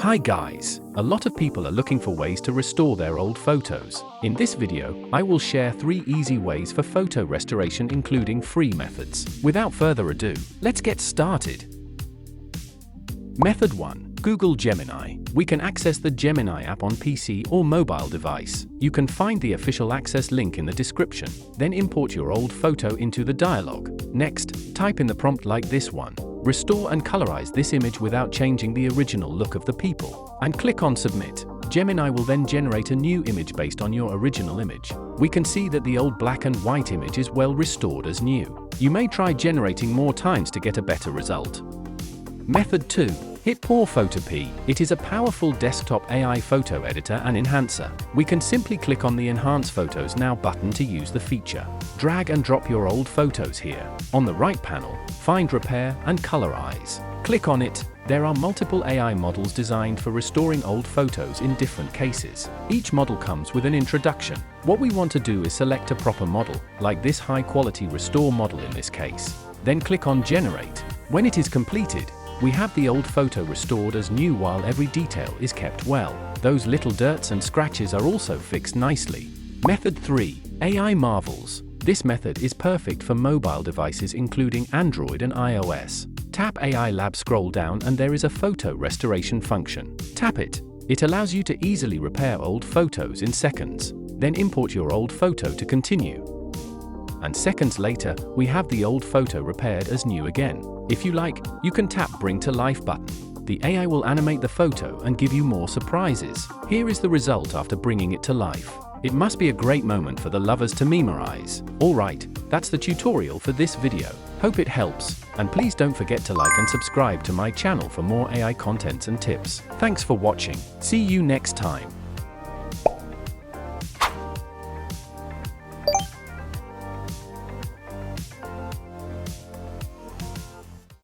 Hi guys! A lot of people are looking for ways to restore their old photos. In this video, I will share 3 easy ways for photo restoration including free methods. Without further ado, let's get started. Method 1. Google Gemini. We can access the Gemini app on PC or mobile device. You can find the official access link in the description, then import your old photo into the dialog. Next, type in the prompt like this one. Restore and colorize this image without changing the original look of the people, and click on Submit. Gemini will then generate a new image based on your original image. We can see that the old black and white image is well restored as new. You may try generating more times to get a better result. Method 2. HitPaw FotorPea. It is a powerful desktop AI photo editor and enhancer. We can simply click on the Enhance Photos Now button to use the feature. Drag and drop your old photos here. On the right panel, find Repair and Colorize. Click on it. There are multiple AI models designed for restoring old photos in different cases. Each model comes with an introduction. What we want to do is select a proper model, like this high-quality restore model in this case. Then click on Generate. When it is completed, we have the old photo restored as new while every detail is kept well. Those little dirts and scratches are also fixed nicely. Method 3. AI Marvels. This method is perfect for mobile devices including Android and iOS. Tap AI Lab, scroll down and there is a photo restoration function. Tap it. It allows you to easily repair old photos in seconds. Then import your old photo to continue. And seconds later, we have the old photo repaired as new again. If you like, you can tap Bring to Life button. The AI will animate the photo and give you more surprises. Here is the result after bringing it to life. It must be a great moment for the lovers to memorize. Alright, that's the tutorial for this video. Hope it helps, and please don't forget to like and subscribe to my channel for more AI contents and tips. Thanks for watching. See you next time.